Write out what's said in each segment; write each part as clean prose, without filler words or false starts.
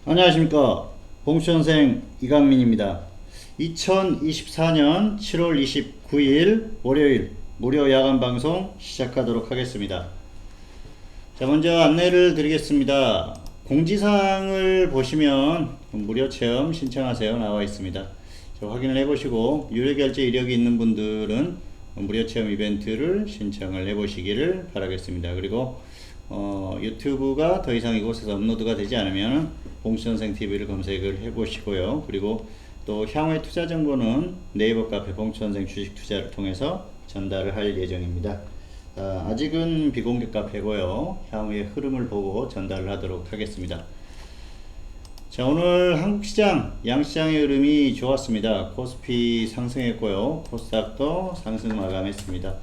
안녕하십니까. 봉수선생 이강민입니다. 2024년 7월 29일 월요일 무료 야간 방송 시작하도록 하겠습니다. 자, 먼저 안내를 드리겠습니다. 공지사항을 보시면 무료 체험 신청하세요 나와 있습니다. 확인을 해보시고 유료 결제 이력이 있는 분들은 무료 체험 이벤트를 신청을 해보시기를 바라겠습니다. 그리고 유튜브가 더 이상 이곳에서 업로드가 되지 않으면 봉수선생TV를 검색을 해보시고요. 그리고 또 향후의 투자 정보는 네이버 카페 봉수선생 주식투자를 통해서 전달을 할 예정입니다. 아직은 비공개 카페고요. 향후의 흐름을 보고 전달을 하도록 하겠습니다. 자, 오늘 한국시장 양시장의 흐름이 좋았습니다. 코스피 상승했고요. 코스닥도 상승 마감했습니다.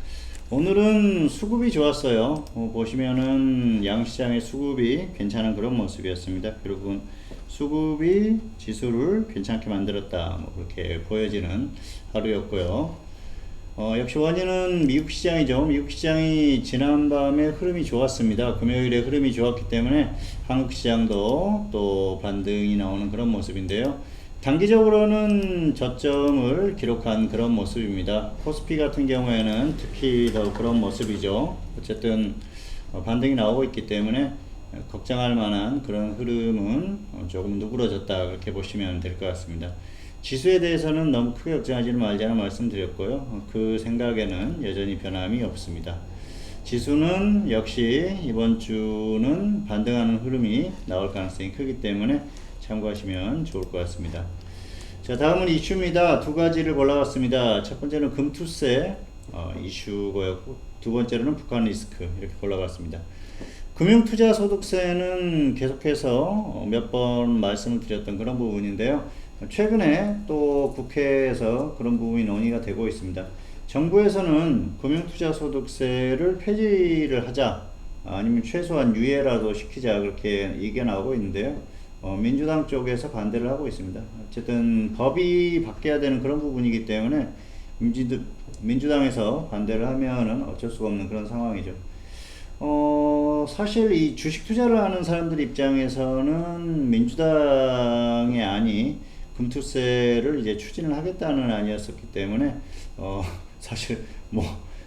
오늘은 수급이 좋았어요. 보시면은 양시장의 수급이 괜찮은 그런 모습이었습니다. 결국은 수급이 지수를 괜찮게 만들었다, 그렇게 보여지는 하루였고요. 역시 원인은 미국 시장이죠. 미국 시장이 지난밤에 흐름이 좋았습니다. 금요일에 흐름이 좋았기 때문에 한국 시장도 또 반등이 나오는 그런 모습인데요. 단기적으로는 저점을 기록한 그런 모습입니다. 코스피 같은 경우에는 특히 더 그런 모습이죠. 어쨌든 반등이 나오고 있기 때문에 걱정할 만한 그런 흐름은 조금 누그러졌다, 그렇게 보시면 될 것 같습니다. 지수에 대해서는 너무 크게 걱정하지는 말자는 말씀드렸고요. 그 생각에는 여전히 변함이 없습니다. 지수는 역시 이번 주는 반등하는 흐름이 나올 가능성이 크기 때문에 참고하시면 좋을 것 같습니다. 자, 다음은 이슈입니다. 두 가지를 골라봤습니다. 첫 번째는 금투세 이슈고요. 두 번째로는 북한 리스크, 이렇게 골라봤습니다. 금융투자소득세는 계속해서 몇 번 말씀을 드렸던 그런 부분인데요. 최근에 또 국회에서 그런 부분이 논의가 되고 있습니다. 정부에서는 금융투자소득세를 폐지를 하자, 아니면 최소한 유예라도 시키자, 그렇게 얘기가 나오고 있는데요. 민주당 쪽에서 반대를 하고 있습니다. 어쨌든 법이 바뀌어야 되는 그런 부분이기 때문에 민주당에서 반대를 하면은 어쩔 수가 없는 그런 상황이죠. 사실 이 주식 투자를 하는 사람들 입장에서는 민주당의 안이 금투세를 이제 추진을 하겠다는 안이었었기 때문에 사실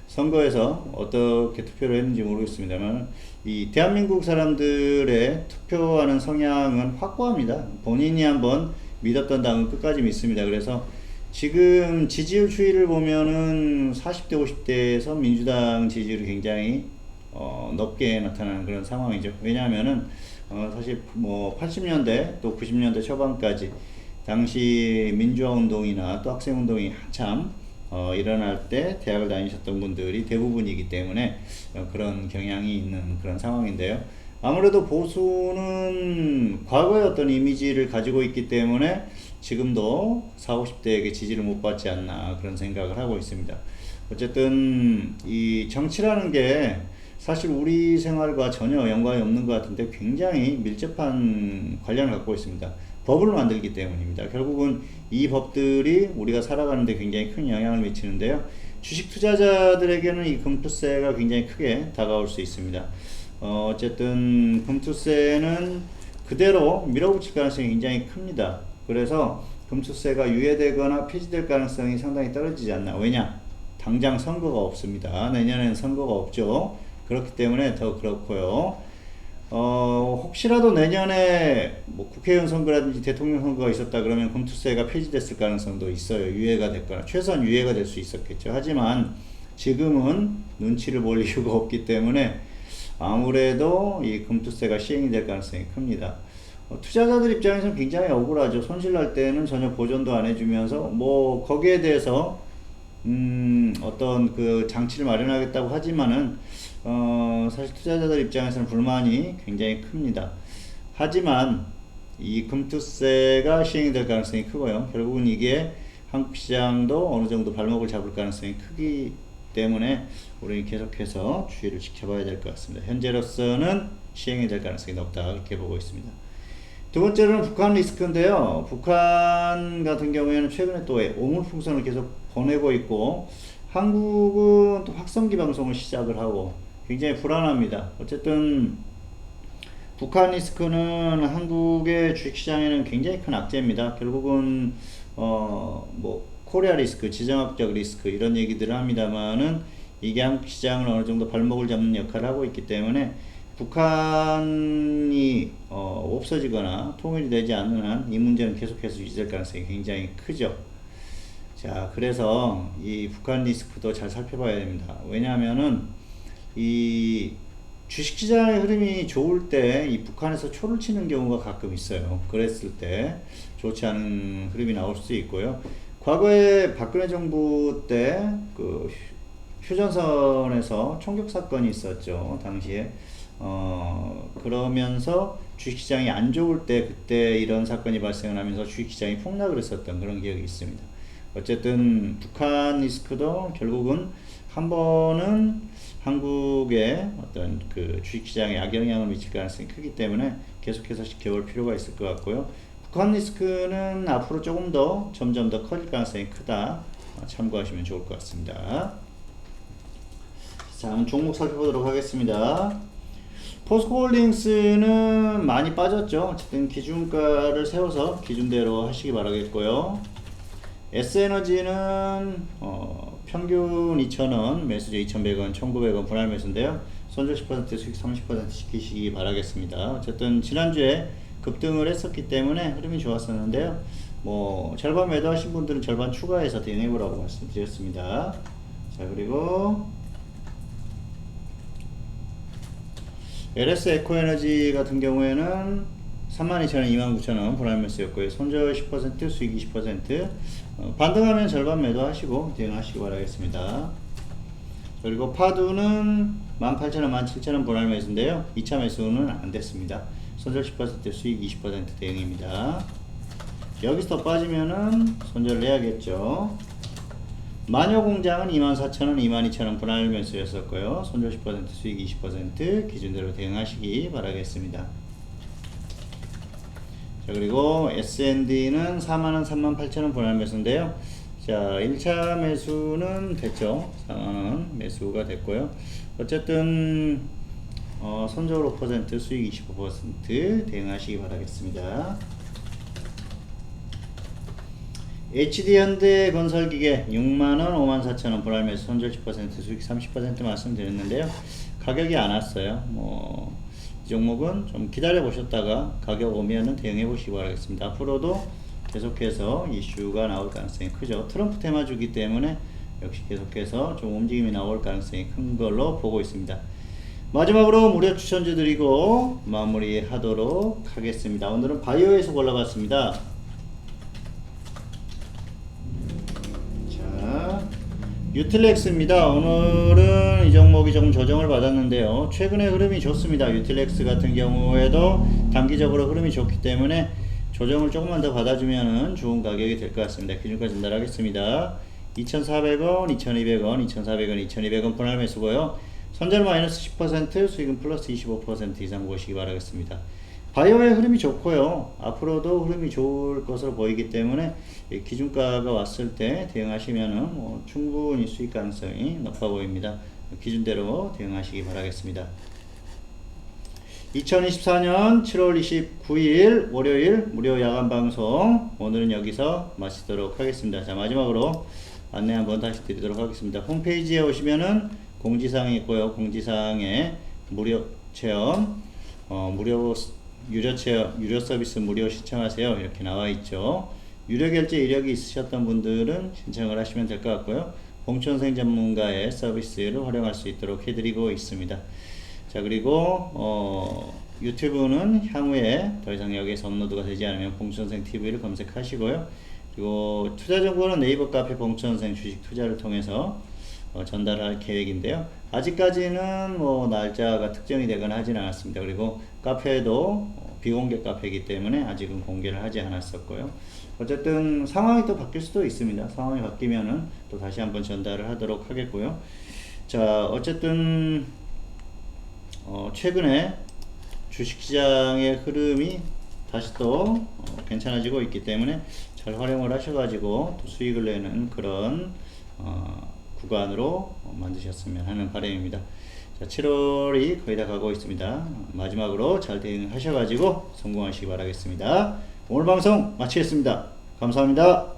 선거에서 어떻게 투표를 했는지 모르겠습니다만, 이 대한민국 사람들의 투표하는 성향은 확고합니다. 본인이 한번 믿었던 당은 끝까지 믿습니다. 그래서 지금 지지율 추이를 보면은 40대 50대에서 민주당 지지율이 굉장히 높게 나타나는 그런 상황이죠. 왜냐하면은 사실 80년대 또 90년대 초반까지 당시 민주화 운동이나 또 학생 운동이 한참 일어날 때 대학을 다니셨던 분들이 대부분이기 때문에 그런 경향이 있는 그런 상황인데요. 아무래도 보수는 과거의 어떤 이미지를 가지고 있기 때문에 지금도 40, 50대에게 지지를 못 받지 않나, 그런 생각을 하고 있습니다. 어쨌든 이 정치라는 게 사실 우리 생활과 전혀 연관이 없는 것 같은데 굉장히 밀접한 관련을 갖고 있습니다. 법을 만들기 때문입니다. 결국은 이 법들이 우리가 살아가는데 굉장히 큰 영향을 미치는데요. 주식 투자자들에게는 이 금투세가 굉장히 크게 다가올 수 있습니다. 어쨌든 금투세는 그대로 밀어붙일 가능성이 굉장히 큽니다. 그래서 금투세가 유예되거나 폐지될 가능성이 상당히 떨어지지 않나. 왜냐? 당장 선거가 없습니다. 내년에는 선거가 없죠. 그렇기 때문에 더 그렇고요. 혹시라도 내년에 국회의원 선거라든지 대통령 선거가 있었다 그러면 금투세가 폐지됐을 가능성도 있어요. 유예가 됐거나, 최소한 유예가 될 수 있었겠죠. 하지만 지금은 눈치를 볼 이유가 없기 때문에 아무래도 이 금투세가 시행이 될 가능성이 큽니다. 투자자들 입장에서는 굉장히 억울하죠. 손실날 때는 전혀 보전도 안 해주면서 거기에 대해서 어떤 그 장치를 마련하겠다고 하지만은 사실 투자자들 입장에서는 불만이 굉장히 큽니다. 하지만 이 금투세가 시행이 될 가능성이 크고요. 결국은 이게 한국 시장도 어느 정도 발목을 잡을 가능성이 크기 때문에 우리는 계속해서 주의를 지켜봐야 될 것 같습니다. 현재로서는 시행이 될 가능성이 높다, 그렇게 보고 있습니다. 두 번째로는 북한 리스크인데요. 북한 같은 경우에는 최근에 또 오물풍선을 계속 보내고 있고, 한국은 또 확성기 방송을 시작을 하고 굉장히 불안합니다. 어쨌든 북한 리스크는 한국의 주식시장에는 굉장히 큰 악재입니다. 결국은 뭐 코리아 리스크, 지정학적 리스크 이런 얘기들을 합니다만은 이게 한국 시장을 어느 정도 발목을 잡는 역할을 하고 있기 때문에 북한이 없어지거나 통일이 되지 않는 한 이 문제는 계속해서 유지될 가능성이 굉장히 크죠. 자, 그래서 이 북한 리스크도 잘 살펴봐야 됩니다. 왜냐하면은 이 주식시장의 흐름이 좋을 때 이 북한에서 초를 치는 경우가 가끔 있어요. 그랬을 때 좋지 않은 흐름이 나올 수 있고요. 과거에 박근혜 정부 때 그 휴전선에서 총격 사건이 있었죠. 당시에 그러면서 주식시장이 안 좋을 때 그때 이런 사건이 발생을 하면서 주식시장이 폭락을 했었던 그런 기억이 있습니다. 어쨌든 북한 리스크도 결국은 한 번은 한국의 어떤 그 주식시장에 악영향을 미칠 가능성이 크기 때문에 계속해서 지켜볼 필요가 있을 것 같고요. 북한 리스크는 앞으로 조금 더 점점 더 커질 가능성이 크다. 참고하시면 좋을 것 같습니다. 자, 한번 종목 살펴보도록 하겠습니다. 포스코홀딩스는 많이 빠졌죠. 어쨌든 기준가를 세워서 기준대로 하시기 바라겠고요. S에너지는 평균 2,000원, 매수주 2,100원, 1,900원 분할 매수인데요. 손절 10%, 수익 30% 시키시기 바라겠습니다. 어쨌든 지난주에 급등을 했었기 때문에 흐름이 좋았었는데요. 뭐 절반 매도하신 분들은 절반 추가해서 대응해보라고 말씀드렸습니다. 자, 그리고 LS 에코에너지 같은 경우에는 32,000원, 29,000원 분할 매수였고요. 손절 10%, 수익 20%. 반등하면 절반 매도하시고 대응하시기 바라겠습니다. 그리고 파두는 18,000원, 17,000원 분할 매수인데요. 2차 매수는 안 됐습니다. 손절 10%, 수익 20% 대응입니다. 여기서 더 빠지면은 손절을 해야겠죠. 마녀공장은 24,000원, 22,000원 분할 매수였었고요. 손절 10%, 수익 20% 기준대로 대응하시기 바라겠습니다. 자, 그리고 S&D는 4만원, 38,000원 분할 매수인데요. 자, 1차 매수는 됐죠. 4만원 매수가 됐고요. 어쨌든 손절 5%, 수익 25% 대응하시기 바라겠습니다. HD현대건설기계 6만원, 54,000원 분할 매수, 손절 10%, 수익 30% 말씀드렸는데요. 가격이 안 왔어요. 이 종목은 좀 기다려 보셨다가 가격 오면은 대응해 보시기 바라겠습니다. 앞으로도 계속해서 이슈가 나올 가능성이 크죠. 트럼프 테마주기 때문에 역시 계속해서 좀 움직임이 나올 가능성이 큰 걸로 보고 있습니다. 마지막으로 무료 추천주 드리고 마무리 하도록 하겠습니다. 오늘은 바이오에서 골라봤습니다. 유틸렉스입니다. 오늘은 이 종목이 조금 조정을 받았는데요. 최근에 흐름이 좋습니다. 유틸렉스 같은 경우에도 단기적으로 흐름이 좋기 때문에 조정을 조금만 더 받아주면 좋은 가격이 될 것 같습니다. 기준가 전달하겠습니다. 2,400원, 2,200원, 2,400원, 2,200원 분할 매수고요. 손절 마이너스 10%, 수익은 플러스 25% 이상 보시기 바라겠습니다. 바이오의 흐름이 좋고요. 앞으로도 흐름이 좋을 것으로 보이기 때문에 기준가가 왔을 때 대응하시면은 충분히 수익 가능성이 높아 보입니다. 기준대로 대응하시기 바라겠습니다. 2024년 7월 29일 월요일 무료 야간 방송 오늘은 여기서 마치도록 하겠습니다. 자, 마지막으로 안내 한번 다시 드리도록 하겠습니다. 홈페이지에 오시면은 공지사항이 있고요. 공지사항에 무료 체험, 유료 체험, 유료 서비스 무료 신청하세요. 이렇게 나와 있죠. 유료 결제 이력이 있으셨던 분들은 신청을 하시면 될 것 같고요. 봉천생 전문가의 서비스를 활용할 수 있도록 해드리고 있습니다. 자, 그리고 유튜브는 향후에 더 이상 여기에서 업로드가 되지 않으면 봉천생 TV를 검색하시고요. 그리고 투자 정보는 네이버 카페 봉천생 주식 투자를 통해서 전달할 계획인데요. 아직까지는 날짜가 특정이 되거나 하진 않았습니다. 그리고 카페도 비공개 카페이기 때문에 아직은 공개를 하지 않았었고요. 어쨌든 상황이 또 바뀔 수도 있습니다. 상황이 바뀌면은 또 다시 한번 전달을 하도록 하겠고요. 자, 어쨌든 최근에 주식시장의 흐름이 다시 또 괜찮아지고 있기 때문에 잘 활용을 하셔가지고 또 수익을 내는 그런 구간으로 만드셨으면 하는 바람입니다. 자, 7월이 거의 다 가고 있습니다. 마지막으로 잘 대응하셔가지고 성공하시기 바라겠습니다. 오늘 방송 마치겠습니다. 감사합니다.